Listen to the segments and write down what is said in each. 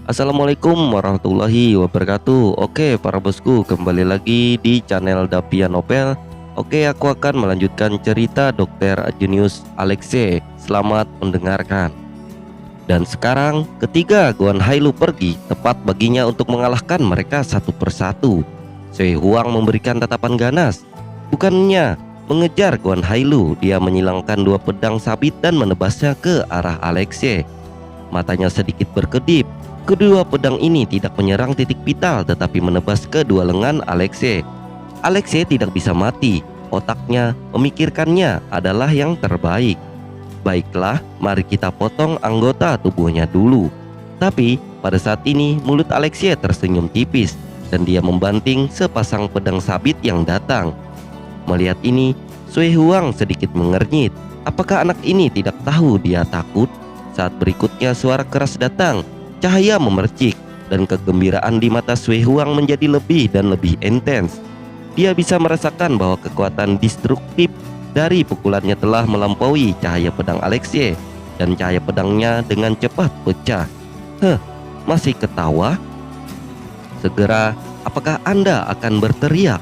Assalamualaikum warahmatullahi wabarakatuh. Oke para bosku, kembali lagi di channel Dapian Novel. Oke, aku akan melanjutkan cerita Dr. Junius Alexei. Selamat mendengarkan. Dan sekarang ketiga Guan Hailu pergi, tepat baginya untuk mengalahkan mereka satu persatu. Sui Huang memberikan tatapan ganas. Bukannya mengejar Guan Hailu, dia menyilangkan dua pedang sabit dan menebasnya ke arah Alexei. Matanya sedikit berkedip. Kedua pedang ini tidak menyerang titik vital tetapi menebas kedua lengan Alexei. Alexei tidak bisa mati. Otaknya memikirkannya adalah yang terbaik. Baiklah, mari kita potong anggota tubuhnya dulu. Tapi pada saat ini mulut Alexei tersenyum tipis dan dia membanting sepasang pedang sabit yang datang. Melihat ini, Sui Huang sedikit mengernyit. Apakah anak ini tidak tahu dia takut? Saat berikutnya suara keras datang, cahaya memercik, dan kegembiraan di mata Sui Huang menjadi lebih dan lebih intens. Dia bisa merasakan bahwa kekuatan destruktif dari pukulannya telah melampaui cahaya pedang Alexei, dan cahaya pedangnya dengan cepat pecah. Masih ketawa? Segera, apakah Anda akan berteriak?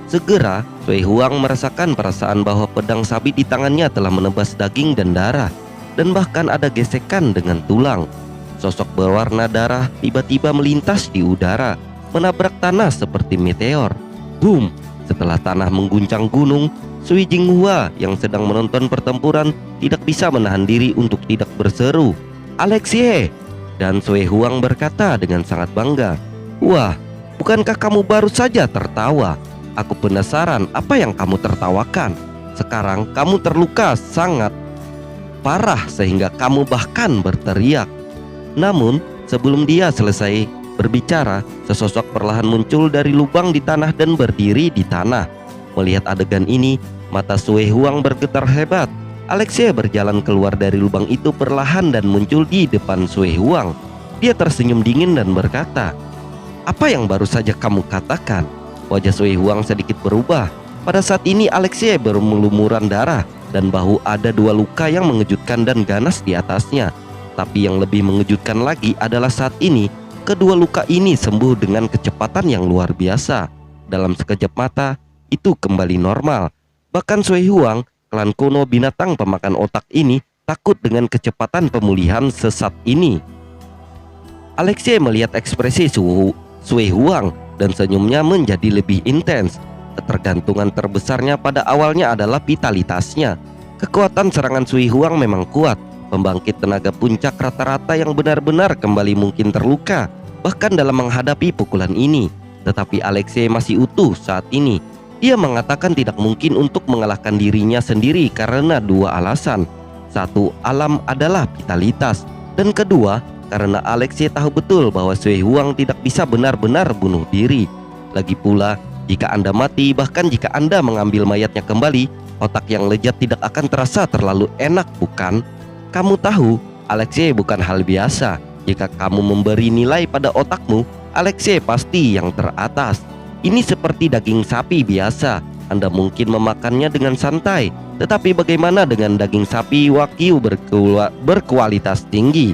Segera, Sui Huang merasakan perasaan bahwa pedang sabit di tangannya telah menebas daging dan darah, dan bahkan ada gesekan dengan tulang. Sosok berwarna darah tiba-tiba melintas di udara, menabrak tanah seperti meteor. Boom! Setelah tanah mengguncang gunung, Sui Jinghua yang sedang menonton pertempuran tidak bisa menahan diri untuk tidak berseru, "Alexei!" Dan Sui Huang berkata dengan sangat bangga, "Wah, bukankah kamu baru saja tertawa? Aku penasaran apa yang kamu tertawakan. Sekarang kamu terluka sangat parah sehingga kamu bahkan berteriak." Namun sebelum dia selesai berbicara, sesosok perlahan muncul dari lubang di tanah dan berdiri di tanah. Melihat adegan ini, mata Sui Huang bergetar hebat. Alexei berjalan keluar dari lubang itu perlahan dan muncul di depan Sui Huang. Dia tersenyum dingin dan berkata, "Apa yang baru saja kamu katakan?" Wajah Sui Huang sedikit berubah. Pada saat ini Alexei berlumuran darah dan bahu ada dua luka yang mengejutkan dan ganas di atasnya. Tapi yang lebih mengejutkan lagi adalah saat ini kedua luka ini sembuh dengan kecepatan yang luar biasa. Dalam sekejap mata itu kembali normal. Bahkan Sui Huang, klan kuno binatang pemakan otak ini, takut dengan kecepatan pemulihan sesat ini. Alexei melihat ekspresi Sui Huang dan senyumnya menjadi lebih intens. Ketergantungan terbesarnya pada awalnya adalah vitalitasnya. Kekuatan serangan Sui Huang memang kuat. Pembangkit tenaga puncak rata-rata yang benar-benar kembali mungkin terluka bahkan dalam menghadapi pukulan ini. Tetapi Alexei masih utuh saat ini. Dia mengatakan tidak mungkin untuk mengalahkan dirinya sendiri karena dua alasan. Satu, alam adalah vitalitas, dan kedua, karena Alexei tahu betul bahwa Sui Huang tidak bisa benar-benar bunuh diri. Lagi pula, jika Anda mati, bahkan jika Anda mengambil mayatnya kembali, otak yang lezat tidak akan terasa terlalu enak, bukan? Kamu tahu, Alexei bukan hal biasa. Jika kamu memberi nilai pada otakmu, Alexei pasti yang teratas. Ini seperti daging sapi biasa. Anda mungkin memakannya dengan santai, tetapi bagaimana dengan daging sapi Wagyu berkualitas tinggi?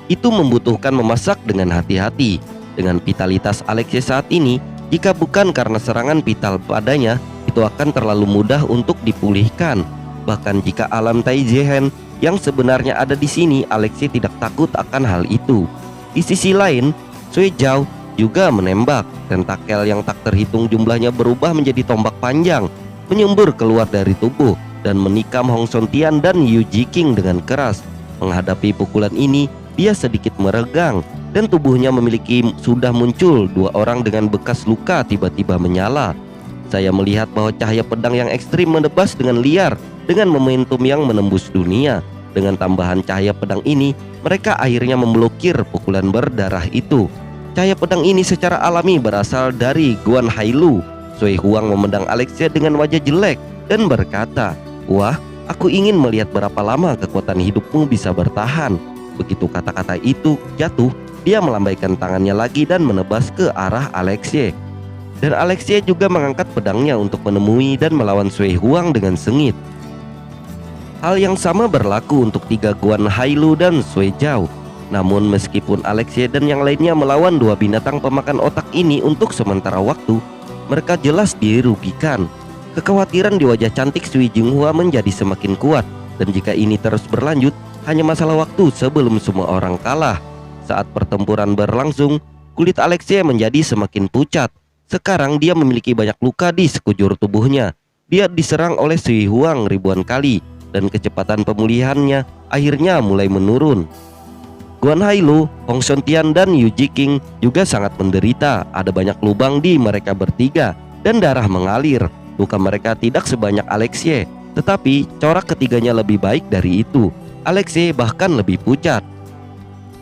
Itu membutuhkan memasak dengan hati-hati. Dengan vitalitas Alexei saat ini, jika bukan karena serangan vital padanya, itu akan terlalu mudah untuk dipulihkan. Bahkan jika alam Taijihen yang sebenarnya ada di sini, Alexei tidak takut akan hal itu. Di sisi lain, Sui Zhao juga menembak. Tentakel yang tak terhitung jumlahnya berubah menjadi tombak panjang, menyembur keluar dari tubuh dan menikam Hong Sontian dan Yu Jiqing dengan keras. Menghadapi pukulan ini, dia sedikit meregang dan tubuhnya sudah muncul dua orang dengan bekas luka tiba-tiba menyala. Saya melihat bahwa cahaya pedang yang ekstrim menebas dengan liar dengan momentum yang menembus dunia. Dengan tambahan cahaya pedang ini, mereka akhirnya memblokir pukulan berdarah itu. Cahaya pedang ini secara alami berasal dari Guan Hailu. Sui Huang memandang Alexei dengan wajah jelek dan berkata, "Wah, aku ingin melihat berapa lama kekuatan hidupmu bisa bertahan." Begitu kata-kata itu jatuh, dia melambaikan tangannya lagi dan menebas ke arah Alexei. Dan Alexei juga mengangkat pedangnya untuk menemui dan melawan Sui Huang dengan sengit. Hal yang sama berlaku untuk tiga Guan Hailu dan Sui Zhao. Namun meskipun Alexei dan yang lainnya melawan dua binatang pemakan otak ini untuk sementara waktu, mereka jelas dirugikan. Kekhawatiran di wajah cantik Sui Jinghua menjadi semakin kuat, dan jika ini terus berlanjut, hanya masalah waktu sebelum semua orang kalah. Saat pertempuran berlangsung, kulit Alexei menjadi semakin pucat. Sekarang dia memiliki banyak luka di sekujur tubuhnya. Dia diserang oleh Sui Huang ribuan kali, dan kecepatan pemulihannya akhirnya mulai menurun. Guan Hailu, Hong Shuntian, dan Yu Jiqing juga sangat menderita. Ada banyak lubang di mereka bertiga, dan darah mengalir. Luka mereka tidak sebanyak Alexei, tetapi corak ketiganya lebih baik dari itu. Alexei bahkan lebih pucat.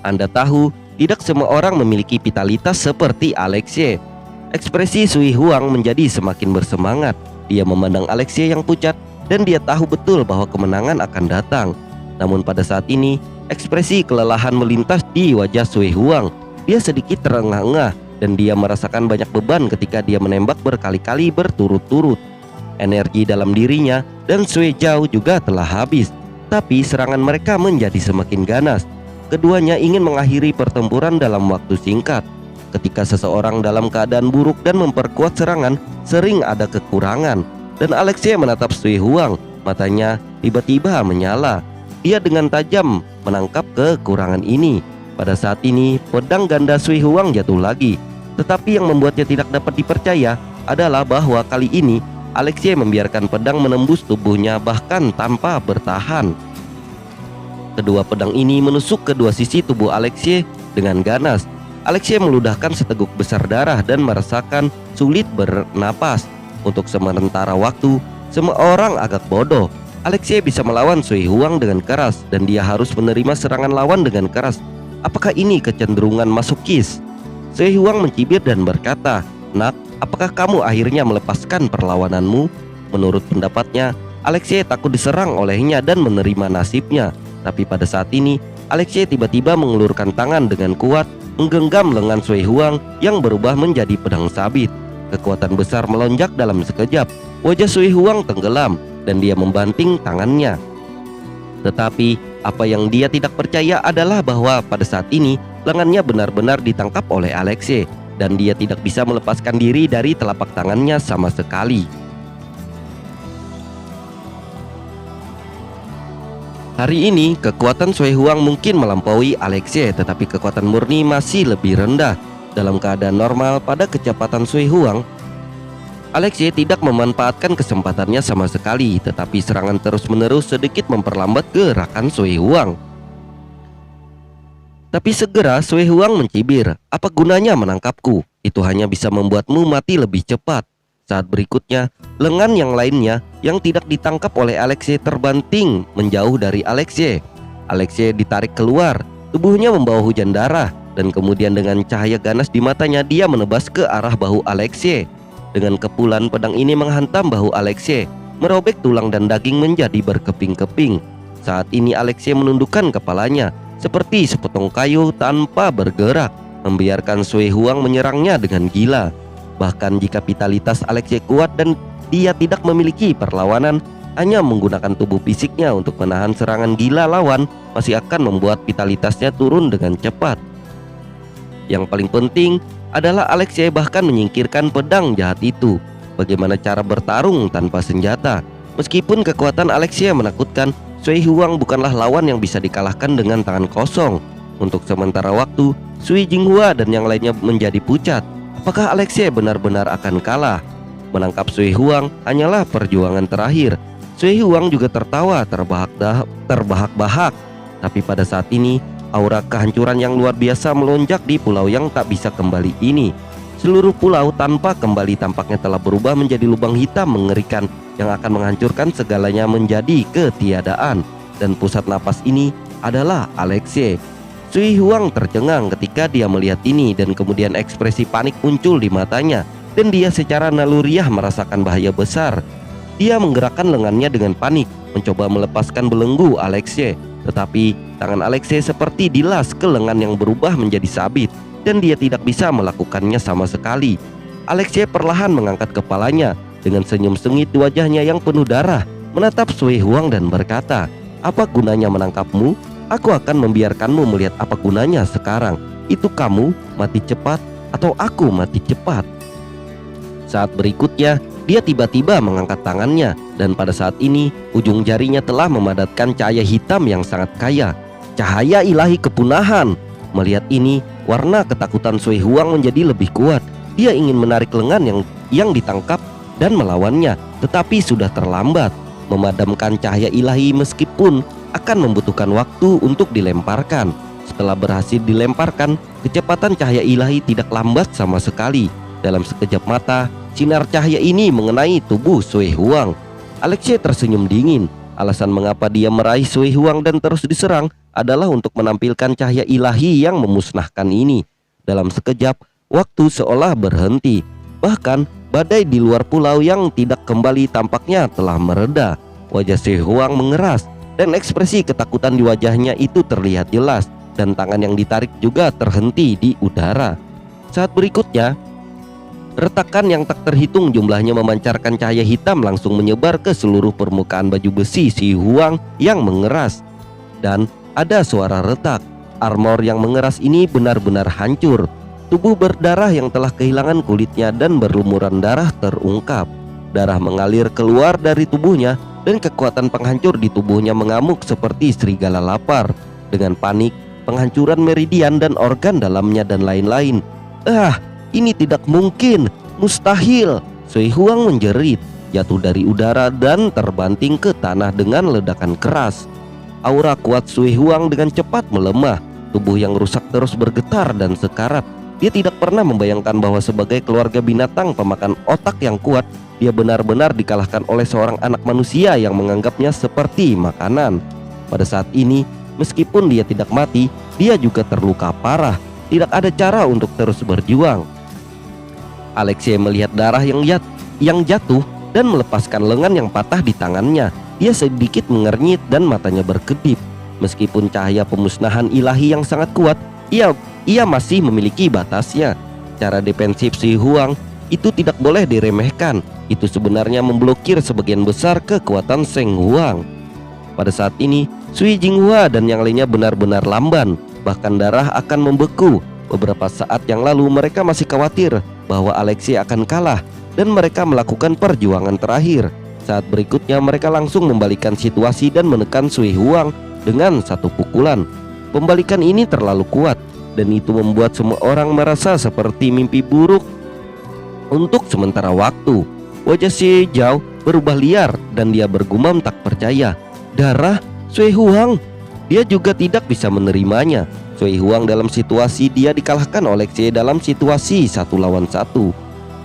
Anda tahu, tidak semua orang memiliki vitalitas seperti Alexei. Ekspresi Sui Huang menjadi semakin bersemangat. Dia memandang Alexei yang pucat, dan dia tahu betul bahwa kemenangan akan datang. Namun pada saat ini, ekspresi kelelahan melintas di wajah Sui Huang. Dia sedikit terengah-engah, dan dia merasakan banyak beban ketika dia menembak berkali-kali berturut-turut. Energi dalam dirinya dan Sui Zhao juga telah habis. Tapi serangan mereka menjadi semakin ganas. Keduanya ingin mengakhiri pertempuran dalam waktu singkat. Ketika seseorang dalam keadaan buruk dan memperkuat serangan, sering ada kekurangan. Dan Alexei menatap Sui Huang, matanya tiba-tiba menyala. Dia dengan tajam menangkap kekurangan ini. Pada saat ini, pedang ganda Sui Huang jatuh lagi. Tetapi yang membuatnya tidak dapat dipercaya adalah bahwa kali ini Alexei membiarkan pedang menembus tubuhnya bahkan tanpa bertahan. Kedua pedang ini menusuk kedua sisi tubuh Alexei dengan ganas. Alexei meludahkan seteguk besar darah dan merasakan sulit bernapas. Untuk sementara waktu, semua orang agak bodoh. Alexei bisa melawan Sui Huang dengan keras, dan dia harus menerima serangan lawan dengan keras. Apakah ini kecenderungan masokis? Sui Huang mencibir dan berkata, "Nak, apakah kamu akhirnya melepaskan perlawananmu?" Menurut pendapatnya, Alexei takut diserang olehnya dan menerima nasibnya. Tapi pada saat ini, Alexei tiba-tiba mengulurkan tangan dengan kuat, menggenggam lengan Sui Huang yang berubah menjadi pedang sabit. Kekuatan besar melonjak dalam sekejap. Wajah Sui Huang tenggelam, dan dia membanting tangannya. Tetapi apa yang dia tidak percaya adalah bahwa pada saat ini lengannya benar-benar ditangkap oleh Alexei, dan dia tidak bisa melepaskan diri dari telapak tangannya sama sekali. Hari ini kekuatan Sui Huang mungkin melampaui Alexei, tetapi kekuatan murni masih lebih rendah. Dalam keadaan normal pada kecepatan Sui Huang, Alexei tidak memanfaatkan kesempatannya sama sekali, tetapi serangan terus-menerus sedikit memperlambat gerakan Sui Huang. Tapi segera Sui Huang mencibir, "Apa gunanya menangkapku? Itu hanya bisa membuatmu mati lebih cepat." Saat berikutnya, lengan yang lainnya yang tidak ditangkap oleh Alexei terbanting menjauh dari Alexei. Alexei ditarik keluar, tubuhnya membawa hujan darah, dan kemudian dengan cahaya ganas di matanya dia menebas ke arah bahu Alexei. Dengan kepulan pedang ini menghantam bahu Alexei, merobek tulang dan daging menjadi berkeping-keping. Saat ini Alexei menundukkan kepalanya seperti sepotong kayu tanpa bergerak, membiarkan Sui Huang menyerangnya dengan gila. Bahkan jika vitalitas Alexei kuat dan dia tidak memiliki perlawanan, hanya menggunakan tubuh fisiknya untuk menahan serangan gila lawan masih akan membuat vitalitasnya turun dengan cepat. Yang paling penting adalah Alexei bahkan menyingkirkan pedang jahat itu. Bagaimana cara bertarung tanpa senjata? Meskipun kekuatan Alexei menakutkan, Sui Huang bukanlah lawan yang bisa dikalahkan dengan tangan kosong. Untuk sementara waktu, Sui Jinghua dan yang lainnya menjadi pucat. Apakah Alexei benar-benar akan kalah? Menangkap Sui Huang hanyalah perjuangan terakhir. Sui Huang juga tertawa terbahak-bahak. Tapi pada saat ini, aura kehancuran yang luar biasa melonjak di pulau yang tak bisa kembali ini. Seluruh pulau tanpa kembali tampaknya telah berubah menjadi lubang hitam mengerikan yang akan menghancurkan segalanya menjadi ketiadaan. Dan pusat napas ini adalah Alexei. Sui Huang tercengang ketika dia melihat ini, dan kemudian ekspresi panik muncul di matanya, dan dia secara naluriah merasakan bahaya besar. Dia menggerakkan lengannya dengan panik, mencoba melepaskan belenggu Alexei. Tetapi tangan Alexei seperti dilas ke lengan yang berubah menjadi sabit, dan dia tidak bisa melakukannya sama sekali. Alexei perlahan mengangkat kepalanya dengan senyum sengit di wajahnya yang penuh darah, menatap Sui Huang dan berkata, "Apa gunanya menangkapmu?" Aku akan membiarkanmu melihat apa gunanya sekarang. Itu kamu mati cepat atau aku mati cepat?" Saat berikutnya, dia tiba-tiba mengangkat tangannya, dan pada saat ini ujung jarinya telah memadatkan cahaya hitam yang sangat kaya. Cahaya ilahi kepunahan. Melihat ini, warna ketakutan Sui Huang menjadi lebih kuat. Dia ingin menarik lengan yang ditangkap dan melawannya, tetapi sudah terlambat. Memadamkan cahaya ilahi meskipun akan membutuhkan waktu untuk dilemparkan. Setelah berhasil dilemparkan, kecepatan cahaya ilahi tidak lambat sama sekali. Dalam sekejap mata, sinar cahaya ini mengenai tubuh Sui Huang. Alexei tersenyum dingin. Alasan mengapa dia meraih Sui Huang dan terus diserang adalah untuk menampilkan cahaya ilahi yang memusnahkan ini. Dalam sekejap, waktu seolah berhenti. Bahkan, badai di luar pulau yang tidak kembali tampaknya telah mereda. Wajah Sui Huang mengeras, dan ekspresi ketakutan di wajahnya itu terlihat jelas. Dan tangan yang ditarik juga terhenti di udara. Saat berikutnya, retakan yang tak terhitung jumlahnya memancarkan cahaya hitam langsung menyebar ke seluruh permukaan baju besi Sui Huang yang mengeras. Dan ada suara retak. Armor yang mengeras ini benar-benar hancur. Tubuh berdarah yang telah kehilangan kulitnya dan berlumuran darah terungkap. Darah mengalir keluar dari tubuhnya, dan kekuatan penghancur di tubuhnya mengamuk seperti serigala lapar. Dengan panik, penghancuran meridian dan organ dalamnya dan lain-lain. Ini tidak mungkin, mustahil. Sui Huang menjerit, jatuh dari udara dan terbanting ke tanah dengan ledakan keras. Aura kuat Sui Huang dengan cepat melemah. Tubuh yang rusak terus bergetar dan sekarat. Dia tidak pernah membayangkan bahwa sebagai keluarga binatang pemakan otak yang kuat, dia benar-benar dikalahkan oleh seorang anak manusia yang menganggapnya seperti makanan. Pada saat ini, meskipun dia tidak mati, dia juga terluka parah. Tidak ada cara untuk terus berjuang. Alexei melihat darah yang jatuh dan melepaskan lengan yang patah di tangannya. Dia sedikit mengernyit dan matanya berkedip. Meskipun cahaya pemusnahan ilahi yang sangat kuat, ia masih memiliki batasnya. Cara defensif Sui Huang itu tidak boleh diremehkan. Itu sebenarnya memblokir sebagian besar kekuatan Seng Huang. Pada saat ini, Sui Jinghua dan yang lainnya benar-benar lamban. Bahkan darah akan membeku. Beberapa saat yang lalu mereka masih khawatir bahwa Alexei akan kalah, dan mereka melakukan perjuangan terakhir. Saat berikutnya mereka langsung membalikan situasi dan menekan Sui Huang dengan satu pukulan. Pembalikan ini terlalu kuat, dan itu membuat semua orang merasa seperti mimpi buruk untuk sementara waktu. Wajah Sui Zhao berubah liar dan dia bergumam tak percaya. Darah Sui Huang? Dia juga tidak bisa menerimanya. Sui Huang dalam situasi dia dikalahkan oleh Alexei dalam situasi 1 lawan 1.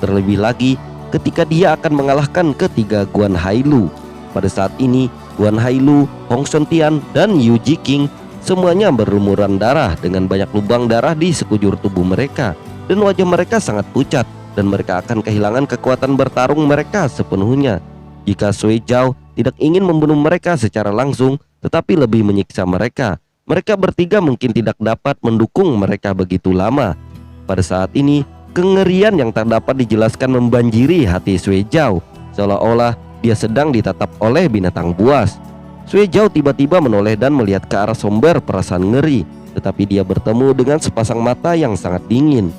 Terlebih lagi ketika dia akan mengalahkan ketiga Guan Hailu. Pada saat ini Guan Hailu, Hong Shentian, dan Yu Jiqing semuanya berlumuran darah dengan banyak lubang darah di sekujur tubuh mereka. Dan wajah mereka sangat pucat, dan mereka akan kehilangan kekuatan bertarung mereka sepenuhnya. Jika Sui Zhao tidak ingin membunuh mereka secara langsung, tetapi lebih menyiksa mereka, mereka bertiga mungkin tidak dapat mendukung mereka begitu lama. Pada saat ini, kengerian yang tak dapat dijelaskan membanjiri hati Sui Zhao, seolah-olah dia sedang ditatap oleh binatang buas. Sui Zhao tiba-tiba menoleh dan melihat ke arah sumber perasaan ngeri, tetapi dia bertemu dengan sepasang mata yang sangat dingin.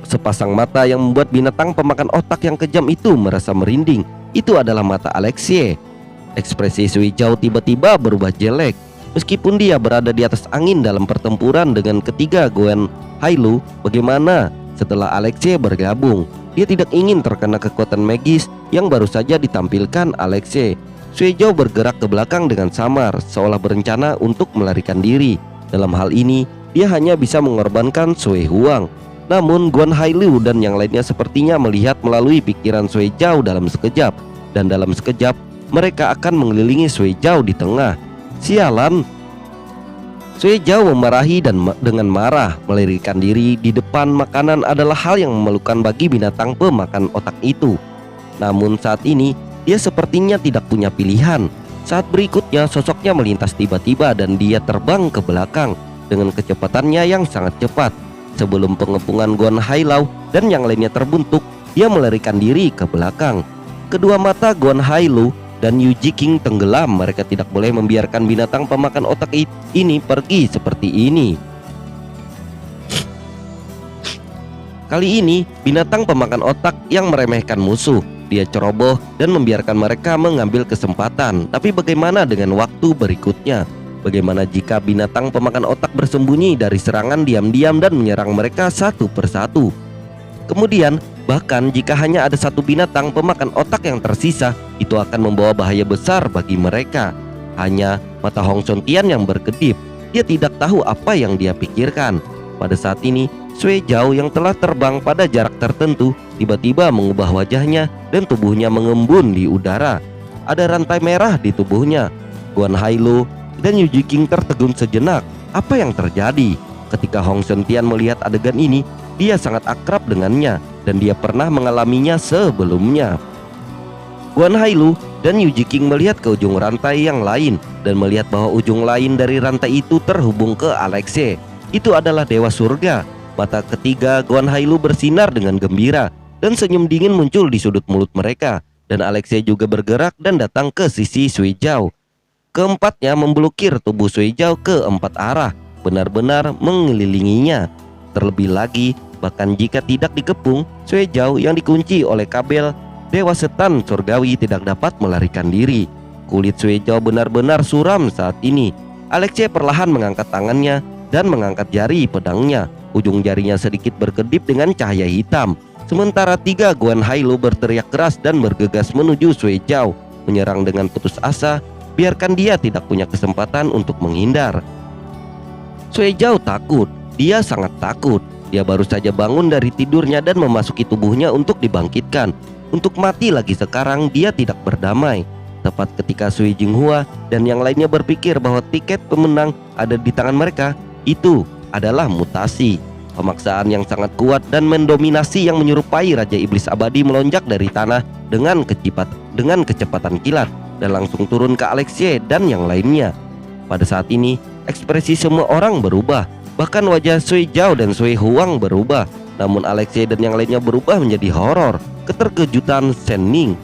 Sepasang mata yang membuat binatang pemakan otak yang kejam itu merasa merinding. Itu adalah mata Alexei. Ekspresi Sui Zhao tiba-tiba berubah jelek. Meskipun dia berada di atas angin dalam pertempuran dengan ketiga Guan Hailu, bagaimana setelah Alexei bergabung? Dia tidak ingin terkena kekuatan magis yang baru saja ditampilkan Alexei. Sui Zhao bergerak ke belakang dengan samar, seolah berencana untuk melarikan diri. Dalam hal ini, dia hanya bisa mengorbankan Sui Huang. Namun Guan Hailu dan yang lainnya sepertinya melihat melalui pikiran Sui Zhao dalam sekejap. Dan dalam sekejap, mereka akan mengelilingi Sui Zhao di tengah. Sialan! Sui Zhao memarahi dan dengan marah melarikan diri di depan makanan adalah hal yang memalukan bagi binatang pemakan otak itu. Namun saat ini, dia sepertinya tidak punya pilihan. Saat berikutnya sosoknya melintas tiba-tiba dan dia terbang ke belakang dengan kecepatannya yang sangat cepat. Sebelum pengepungan Guan Hailau dan yang lainnya terbuntuk, dia melarikan diri ke belakang. Kedua mata Guan Hailu dan Yuji King tenggelam. Mereka tidak boleh membiarkan binatang pemakan otak ini pergi seperti ini. Kali ini binatang pemakan otak yang meremehkan musuh. Dia ceroboh dan membiarkan mereka mengambil kesempatan. Tapi bagaimana dengan waktu berikutnya? Bagaimana jika binatang pemakan otak bersembunyi dari serangan diam-diam dan menyerang mereka satu persatu? Kemudian, bahkan jika hanya ada satu binatang pemakan otak yang tersisa, itu akan membawa bahaya besar bagi mereka. Hanya mata Hong Sontian yang berkedip. Dia tidak tahu apa yang dia pikirkan. Pada saat ini, Sui Zhao yang telah terbang pada jarak tertentu tiba-tiba mengubah wajahnya dan tubuhnya mengembun di udara. Ada rantai merah di tubuhnya. Guan Hailu dan Yuji King tertegun sejenak. Apa yang terjadi? Ketika Hong Sontian melihat adegan ini, dia sangat akrab dengannya dan dia pernah mengalaminya sebelumnya. Guan Hailu dan Yuji King melihat ke ujung rantai yang lain dan melihat bahwa ujung lain dari rantai itu terhubung ke Alexei. Itu adalah Dewa Surga. Mata ketiga Guan Hailu bersinar dengan gembira dan senyum dingin muncul di sudut mulut mereka. Dan Alexei juga bergerak dan datang ke sisi Sui Zhao. Keempatnya memblokir tubuh Sui Zhao ke empat arah, benar-benar mengelilinginya. Terlebih lagi, bahkan jika tidak dikepung, Sui Zhao yang dikunci oleh kabel Dewa Setan Surgawi tidak dapat melarikan diri. Kulit Sui Zhao benar-benar suram saat ini. Alexei perlahan mengangkat tangannya dan mengangkat jari pedangnya. Ujung jarinya sedikit berkedip dengan cahaya hitam. Sementara tiga Guan Hailu berteriak keras dan bergegas menuju Sui Zhao, menyerang dengan putus asa. Biarkan dia tidak punya kesempatan untuk menghindar. Sui Zhao takut. Dia sangat takut. Dia baru saja bangun dari tidurnya dan memasuki tubuhnya untuk dibangkitkan. Untuk mati lagi sekarang dia tidak berdamai. Tepat ketika Sui Jinghua dan yang lainnya berpikir bahwa tiket pemenang ada di tangan mereka, itu adalah mutasi. Pemaksaan yang sangat kuat dan mendominasi yang menyerupai Raja Iblis Abadi melonjak dari tanah dengan kecepatan kilat dan langsung turun ke Alexei dan yang lainnya. Pada saat ini, ekspresi semua orang berubah. Bahkan wajah Sui Zhao dan Sui Huang berubah. Namun Alexei dan yang lainnya berubah menjadi horor, keterkejutan, Senning.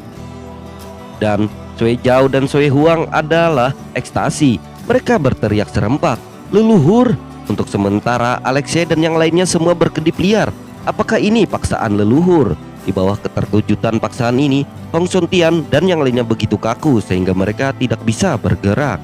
Dan Sui Zhao dan Sui Huang adalah ekstasi. Mereka berteriak serempak, "Leluhur!" Untuk sementara Alexei dan yang lainnya semua berkedip liar. Apakah ini paksaan leluhur? Di bawah keterkejutan paksaan ini, Hong Sontian dan yang lainnya begitu kaku sehingga mereka tidak bisa bergerak.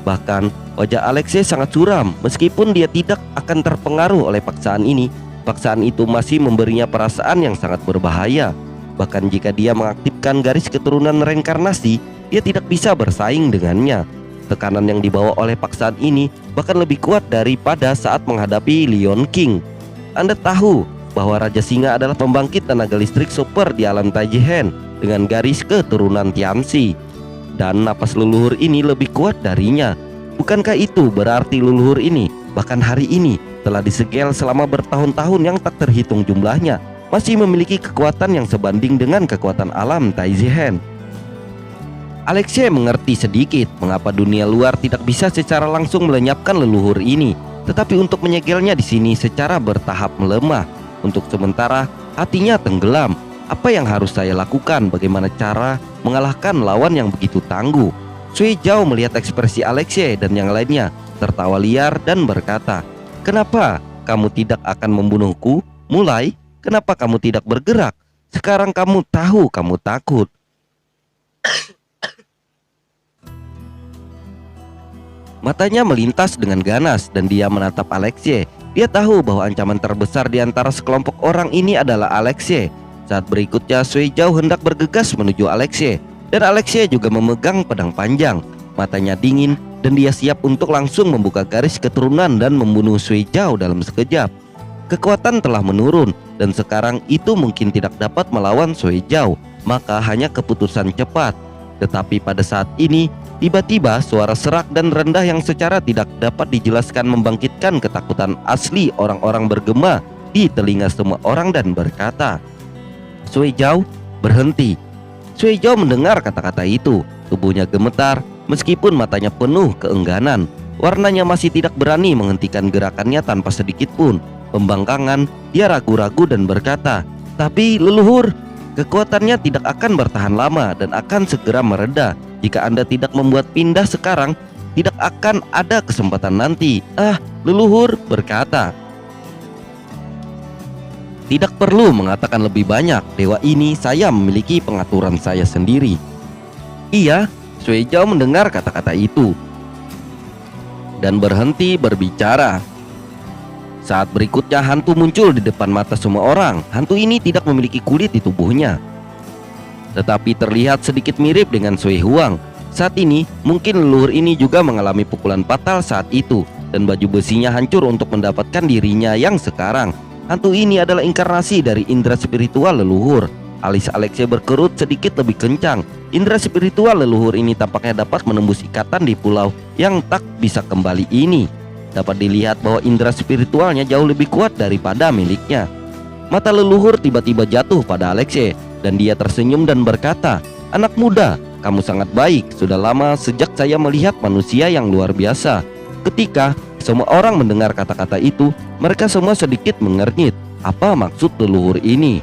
Bahkan wajah Alexei sangat suram. Meskipun dia tidak akan terpengaruh oleh paksaan ini, paksaan itu masih memberinya perasaan yang sangat berbahaya. Bahkan jika dia mengaktifkan garis keturunan reinkarnasi, dia tidak bisa bersaing dengannya. Tekanan yang dibawa oleh paksaan ini bahkan lebih kuat daripada saat menghadapi Leon King. Anda tahu bahwa Raja Singa adalah pembangkit tenaga listrik super di alam Taijihen dengan garis keturunan Tianxi. Dan napas leluhur ini lebih kuat darinya. Bukankah itu berarti leluhur ini bahkan hari ini telah disegel selama bertahun-tahun yang tak terhitung jumlahnya, masih memiliki kekuatan yang sebanding dengan kekuatan alam Taijihen? Alexei mengerti sedikit mengapa dunia luar tidak bisa secara langsung melenyapkan leluhur ini, tetapi untuk menyegelnya di sini secara bertahap melemah. Untuk sementara hatinya tenggelam. Apa yang harus saya lakukan? Bagaimana cara mengalahkan lawan yang begitu tangguh? Sui Zhao melihat ekspresi Alexei dan yang lainnya, tertawa liar dan berkata, "Kenapa kamu tidak akan membunuhku? Mulai, kenapa kamu tidak bergerak? Sekarang kamu tahu kamu takut." Matanya melintas dengan ganas dan dia menatap Alexei. Dia tahu bahwa ancaman terbesar di antara sekelompok orang ini adalah Alexei. Saat berikutnya Sui Zhao hendak bergegas menuju Alexei, dan Alexei juga memegang pedang panjang. Matanya dingin dan dia siap untuk langsung membuka garis keturunan dan membunuh Sui Zhao dalam sekejap. Kekuatan telah menurun dan sekarang itu mungkin tidak dapat melawan Sui Zhao, maka hanya keputusan cepat. Tetapi pada saat ini tiba-tiba suara serak dan rendah yang secara tidak dapat dijelaskan membangkitkan ketakutan asli orang-orang bergema di telinga semua orang dan berkata, "Sui Zhao, berhenti." Sui Zhao mendengar kata-kata itu. Tubuhnya gemetar meskipun matanya penuh keengganan. Warnanya masih tidak berani menghentikan gerakannya tanpa sedikit pun pembangkangan. Dia ragu-ragu dan berkata, "Tapi leluhur." Kekuatannya tidak akan bertahan lama dan akan segera mereda. Jika Anda tidak membuat pindah sekarang, tidak akan ada kesempatan nanti. Leluhur berkata. Tidak perlu mengatakan lebih banyak, dewa ini saya memiliki pengaturan saya sendiri. Iya, Sui Zhao mendengar kata-kata itu dan berhenti berbicara. Saat berikutnya hantu muncul di depan mata semua orang. Hantu ini tidak memiliki kulit di tubuhnya, tetapi terlihat sedikit mirip dengan Sui Huang. Saat ini mungkin leluhur ini juga mengalami pukulan fatal saat itu, dan baju besinya hancur untuk mendapatkan dirinya yang sekarang. Hantu ini adalah inkarnasi dari indera spiritual leluhur. Alis Alexei berkerut sedikit lebih kencang. Indera spiritual leluhur ini tampaknya dapat menembus ikatan di pulau yang tak bisa kembali ini. Dapat dilihat bahwa indera spiritualnya jauh lebih kuat daripada miliknya. Mata leluhur tiba-tiba jatuh pada Alexei dan dia tersenyum dan berkata, "Anak muda, kamu sangat baik. Sudah lama sejak saya melihat manusia yang luar biasa." Ketika semua orang mendengar kata-kata itu, mereka semua sedikit mengernyit. Apa maksud leluhur ini?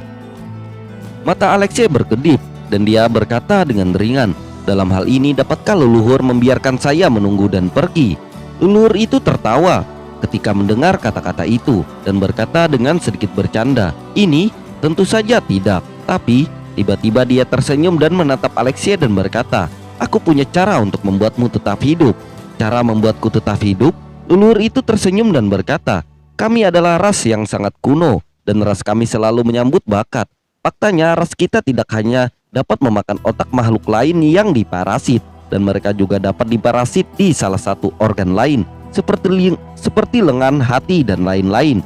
Mata Alexei berkedip dan dia berkata dengan ringan, "Dalam hal ini dapatkah leluhur membiarkan saya menunggu dan pergi?" Leluhur itu tertawa ketika mendengar kata-kata itu dan berkata dengan sedikit bercanda, "Ini tentu saja tidak." Tapi tiba-tiba dia tersenyum dan menatap Alexei dan berkata, "Aku punya cara untuk membuatmu tetap hidup." "Cara membuatku tetap hidup?" Leluhur itu tersenyum dan berkata, "Kami adalah ras yang sangat kuno dan ras kami selalu menyambut bakat. Faktanya ras kita tidak hanya dapat memakan otak makhluk lain yang diparasit, dan mereka juga dapat diparasit di salah satu organ lain seperti lengan, hati, dan lain-lain.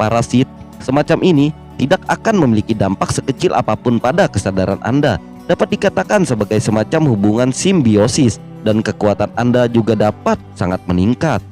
Parasit semacam ini tidak akan memiliki dampak sekecil apapun pada kesadaran Anda. Dapat dikatakan sebagai semacam hubungan simbiosis, dan kekuatan Anda juga dapat sangat meningkat."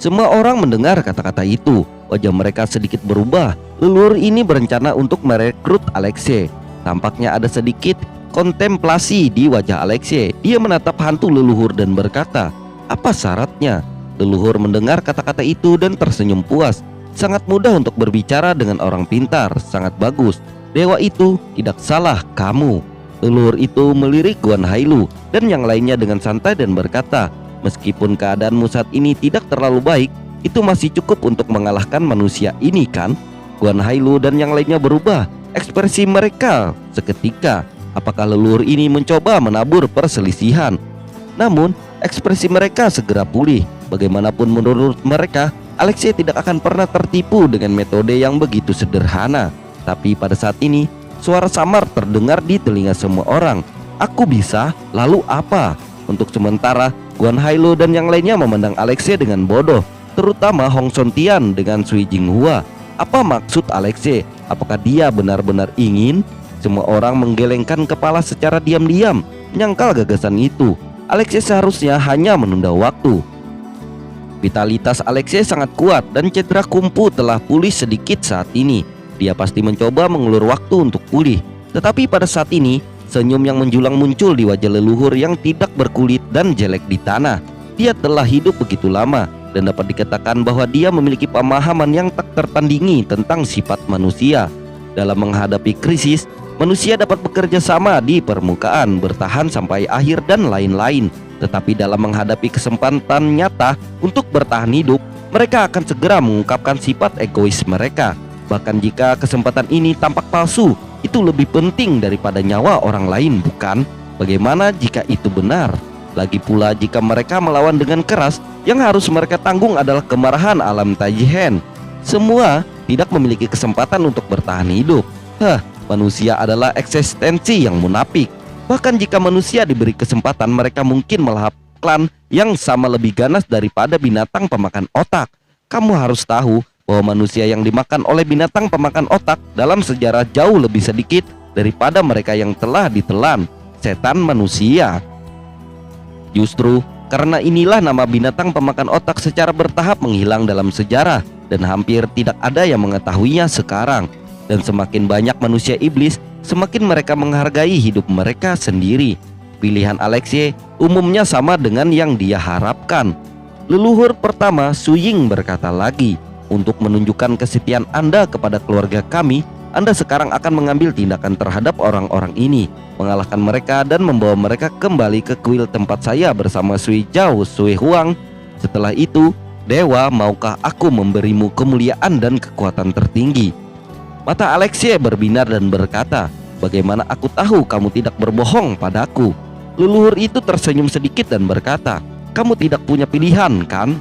Semua orang mendengar kata-kata itu. Wajah mereka sedikit berubah. Leluhur ini berencana untuk merekrut Alexei. Tampaknya ada sedikit kontemplasi di wajah Alexei. Dia menatap hantu leluhur dan berkata, "Apa syaratnya?" Leluhur mendengar kata-kata itu dan tersenyum puas. "Sangat mudah untuk berbicara dengan orang pintar. Sangat bagus. Dewa itu tidak salah kamu." Leluhur itu melirik Guan Hailu dan yang lainnya dengan santai dan berkata, "Meskipun keadaanmu saat ini tidak terlalu baik, itu masih cukup untuk mengalahkan manusia ini, kan?" Guan Hailu dan yang lainnya berubah ekspresi mereka seketika. Apakah leluhur ini mencoba menabur perselisihan? Namun ekspresi mereka segera pulih. Bagaimanapun menurut mereka, Alexei tidak akan pernah tertipu dengan metode yang begitu sederhana. Tapi pada saat ini suara samar terdengar di telinga semua orang. "Aku bisa, lalu apa?" Untuk sementara Guan Hailu dan yang lainnya memandang Alexei dengan bodoh, terutama Hong Son Tian dengan Sui Jinghua. Apa maksud Alexei? Apakah dia benar-benar ingin? Semua orang menggelengkan kepala secara diam-diam, menyangkal gagasan itu. Alexei seharusnya hanya menunda waktu. Vitalitas Alexei sangat kuat dan cedera kumpu telah pulih sedikit saat ini. Dia pasti mencoba mengulur waktu untuk pulih. Tetapi pada saat ini, senyum yang menjulang muncul di wajah leluhur yang tidak berkulit dan jelek di tanah. Dia telah hidup begitu lama dan dapat dikatakan bahwa dia memiliki pemahaman yang tak tertandingi tentang sifat manusia. Dalam menghadapi krisis, manusia dapat bekerja sama di permukaan, bertahan sampai akhir dan lain-lain. Tetapi dalam menghadapi kesempatan nyata untuk bertahan hidup, mereka akan segera mengungkapkan sifat egois mereka. Bahkan jika kesempatan ini tampak palsu, itu lebih penting daripada nyawa orang lain, bukan? Bagaimana jika itu benar? Lagi pula jika mereka melawan dengan keras, yang harus mereka tanggung adalah kemarahan alam Taijihen. Semua tidak memiliki kesempatan untuk bertahan hidup. Manusia adalah eksistensi yang munafik. Bahkan jika manusia diberi kesempatan, mereka mungkin melahap klan yang sama lebih ganas daripada binatang pemakan otak. Kamu harus tahu bahwa manusia yang dimakan oleh binatang pemakan otak dalam sejarah jauh lebih sedikit daripada mereka yang telah ditelan setan manusia. Justru karena inilah nama binatang pemakan otak secara bertahap menghilang dalam sejarah dan hampir tidak ada yang mengetahuinya sekarang. Dan semakin banyak manusia iblis, semakin mereka menghargai hidup mereka sendiri. Pilihan Alexei umumnya sama dengan yang dia harapkan. Leluhur pertama Su Ying berkata lagi, "Untuk menunjukkan kesetiaan Anda kepada keluarga kami, Anda sekarang akan mengambil tindakan terhadap orang-orang ini, mengalahkan mereka dan membawa mereka kembali ke kuil tempat saya bersama Sui Zhao, Sui Huang. Setelah itu, Dewa, maukah aku memberimu kemuliaan dan kekuatan tertinggi?" Mata Alexei berbinar dan berkata, "Bagaimana aku tahu kamu tidak berbohong padaku?" Leluhur itu tersenyum sedikit dan berkata, "Kamu tidak punya pilihan, kan?"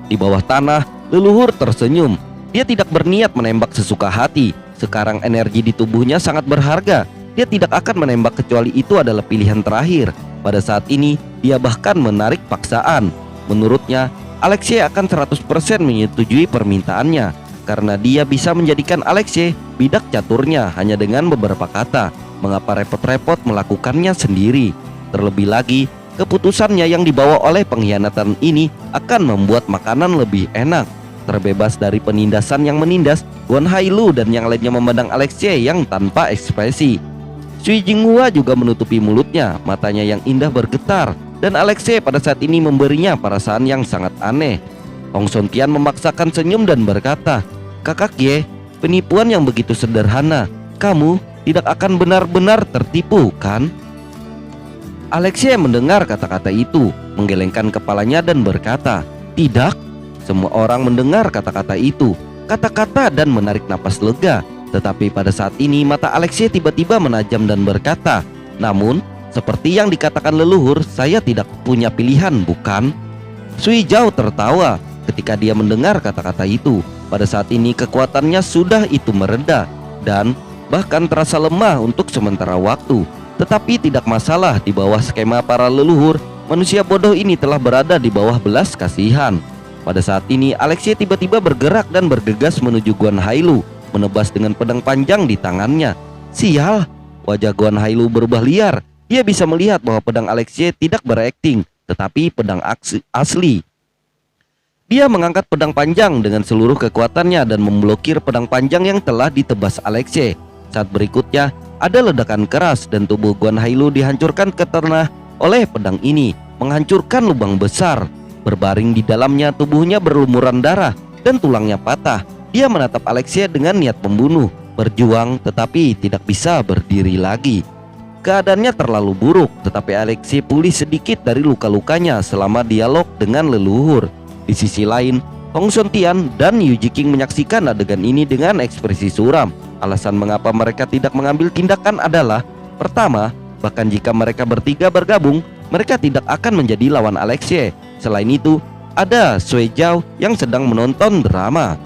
Di bawah tanah, leluhur tersenyum. Dia tidak berniat menembak sesuka hati. Sekarang energi di tubuhnya sangat berharga. Dia tidak akan menembak kecuali itu adalah pilihan terakhir. Pada saat ini, dia bahkan menarik paksaan. Menurutnya, Alexei akan 100% menyetujui permintaannya, karena dia bisa menjadikan Alexei bidak caturnya hanya dengan beberapa kata. Mengapa repot-repot melakukannya sendiri? Terlebih lagi, keputusannya yang dibawa oleh pengkhianatan ini akan membuat makanan lebih enak. Terbebas dari penindasan yang menindas, Guan Hailu dan yang lainnya memandang Alexei yang tanpa ekspresi. Sui Jinghua juga menutupi mulutnya, matanya yang indah bergetar, dan Alexei pada saat ini memberinya perasaan yang sangat aneh. Hong Sontian memaksakan senyum dan berkata, "Kakak Ye, penipuan yang begitu sederhana, kamu tidak akan benar-benar tertipu, kan?" Alexei mendengar kata-kata itu, menggelengkan kepalanya dan berkata, "Tidak." Semua orang mendengar kata-kata itu, kata-kata dan menarik napas lega. Tetapi pada saat ini mata Alexei tiba-tiba menajam dan berkata, "Namun, seperti yang dikatakan leluhur, saya tidak punya pilihan, bukan?" Sui Zhao tertawa ketika dia mendengar kata-kata itu. Pada saat ini kekuatannya sudah itu mereda dan bahkan terasa lemah untuk sementara waktu. Tetapi tidak masalah, di bawah skema para leluhur, manusia bodoh ini telah berada di bawah belas kasihan. Pada saat ini Alexei tiba-tiba bergerak dan bergegas menuju Guan Hailu, menebas dengan pedang panjang di tangannya. Sial, wajah Guan Hailu berubah liar. Dia bisa melihat bahwa pedang Alexei tidak berakting, tetapi pedang asli. Dia mengangkat pedang panjang dengan seluruh kekuatannya dan memblokir pedang panjang yang telah ditebas Alexei. Saat berikutnya, ada ledakan keras dan tubuh Guan Hailu dihancurkan ke tanah oleh pedang ini, menghancurkan lubang besar. Berbaring di dalamnya, tubuhnya berlumuran darah dan tulangnya patah. Dia menatap Alexei dengan niat membunuh, berjuang tetapi tidak bisa berdiri lagi. Keadaannya terlalu buruk, tetapi Alexei pulih sedikit dari luka-lukanya selama dialog dengan leluhur. Di sisi lain, Hong Sontian dan Yu Jiqing menyaksikan adegan ini dengan ekspresi suram. Alasan mengapa mereka tidak mengambil tindakan adalah, pertama, bahkan jika mereka bertiga bergabung, mereka tidak akan menjadi lawan Alexei. Selain itu, ada Sui Zhao yang sedang menonton drama.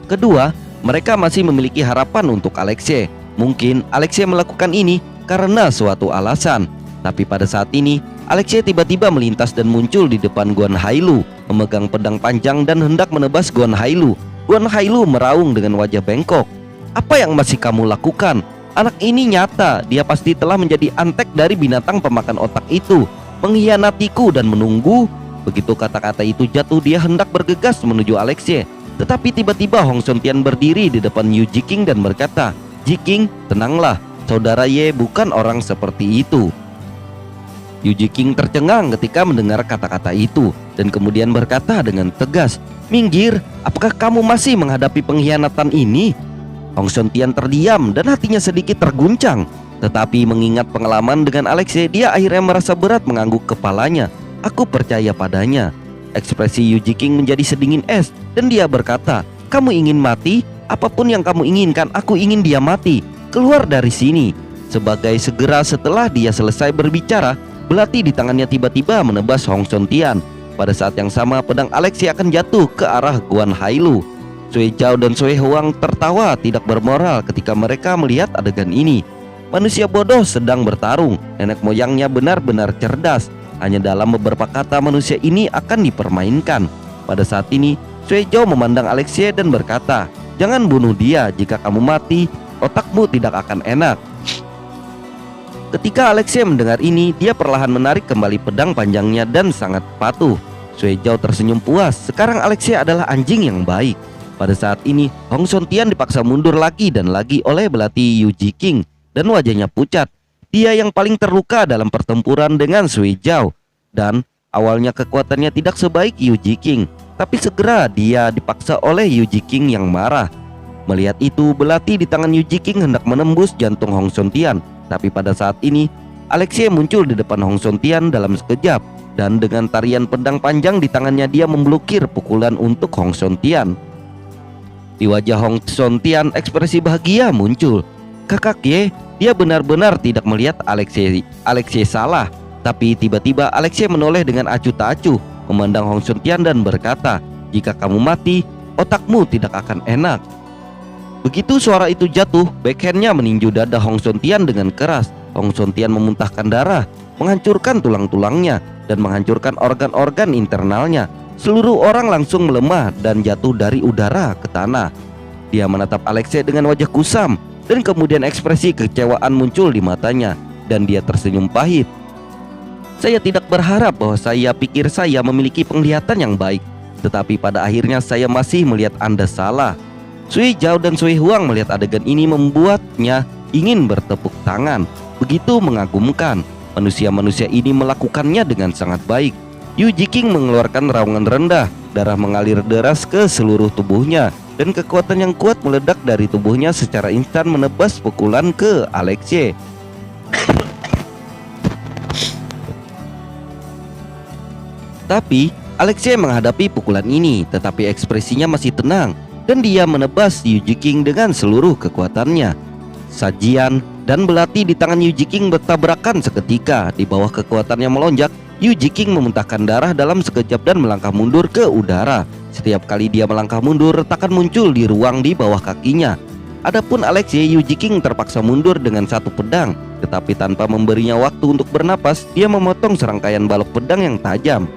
Kedua, mereka masih memiliki harapan untuk Alexei. Mungkin Alexei melakukan ini karena suatu alasan. Tapi pada saat ini, Alexei tiba-tiba melintas dan muncul di depan Guan Hailu, memegang pedang panjang dan hendak menebas Guan Hailu. Guan Hailu meraung dengan wajah bengkok. "Apa yang masih kamu lakukan? Anak ini nyata, dia pasti telah menjadi antek dari binatang pemakan otak itu, mengkhianatiku dan menunggu." Begitu kata-kata itu jatuh, dia hendak bergegas menuju Alexei. Tetapi tiba-tiba Hong Sontian berdiri di depan Yu Jiqing dan berkata, "Jiqing, tenanglah, saudara Ye bukan orang seperti itu." Yu Jiqing tercengang ketika mendengar kata-kata itu dan kemudian berkata dengan tegas, "Minggir, apakah kamu masih menghadapi pengkhianatan ini?" Hong Sontian terdiam dan hatinya sedikit terguncang. Tetapi mengingat pengalaman dengan Alexei, dia akhirnya merasa berat mengangguk kepalanya. "Aku percaya padanya." Ekspresi Yu Jiqing menjadi sedingin es dan dia berkata, "Kamu ingin mati? Apapun yang kamu inginkan, aku ingin dia mati. Keluar dari sini." Segera setelah dia selesai berbicara, belati di tangannya tiba-tiba menebas Hong Sontian. Pada saat yang sama, pedang Alexei akan jatuh ke arah Guan Hailu. Sui Zhao dan Sui Huang tertawa tidak bermoral ketika mereka melihat adegan ini. Manusia bodoh sedang bertarung. Nenek moyangnya benar-benar cerdas. Hanya dalam beberapa kata manusia ini akan dipermainkan. Pada saat ini, Sui Zhao memandang Alexei dan berkata, "Jangan bunuh dia, jika kamu mati, otakmu tidak akan enak." Ketika Alexei mendengar ini, dia perlahan menarik kembali pedang panjangnya dan sangat patuh. Sui Zhao tersenyum puas. Sekarang Alexei adalah anjing yang baik. Pada saat ini, Hong Sontian dipaksa mundur lagi dan lagi oleh belati Yu Jiqing dan wajahnya pucat. Dia yang paling terluka dalam pertempuran dengan Sui Zhao, dan awalnya kekuatannya tidak sebaik Yu Jiqing, tapi segera dia dipaksa oleh Yu Jiqing yang marah. Melihat itu, belati di tangan Yu Jiking hendak menembus jantung Hong Sontian. Tapi pada saat ini, Alexei muncul di depan Hong Sontian dalam sekejap, dan dengan tarian pedang panjang di tangannya dia memblokir pukulan untuk Hong Sontian. Di wajah Hong Sontian ekspresi bahagia muncul. Kakak Ye, dia benar-benar tidak melihat Alexei salah. Tapi tiba-tiba Alexei menoleh dengan acuh tak acuh, memandang Hong Sontian dan berkata, "Jika kamu mati, otakmu tidak akan enak." Begitu suara itu jatuh, backhandnya meninju dada Hong Sontian dengan keras. Hong Sontian memuntahkan darah, menghancurkan tulang-tulangnya, dan menghancurkan organ-organ internalnya. Seluruh orang langsung melemah dan jatuh dari udara ke tanah. Dia menatap Alexei dengan wajah kusam, dan kemudian ekspresi kekecewaan muncul di matanya, dan dia tersenyum pahit. Saya tidak berharap bahwa saya pikir saya memiliki penglihatan yang baik, tetapi pada akhirnya saya masih melihat Anda salah. Sui Zhao dan Sui Huang melihat adegan ini membuatnya ingin bertepuk tangan. Begitu mengagumkan, manusia-manusia ini melakukannya dengan sangat baik. Yu Jiking mengeluarkan raungan rendah, darah mengalir deras ke seluruh tubuhnya, dan kekuatan yang kuat meledak dari tubuhnya secara instan menebas pukulan ke Alexei. Tapi Alexei menghadapi pukulan ini, tetapi ekspresinya masih tenang, dan dia menebas Yu Jiking dengan seluruh kekuatannya. Sajian dan belati di tangan Yu Jiking bertabrakan seketika. Di bawah kekuatan yang melonjak, Yu Jiking memuntahkan darah dalam sekejap dan melangkah mundur ke udara. Setiap kali dia melangkah mundur, retakan muncul di ruang di bawah kakinya. Adapun Alexei, Yu Jiking terpaksa mundur dengan satu pedang, tetapi tanpa memberinya waktu untuk bernapas, dia memotong serangkaian balok pedang yang tajam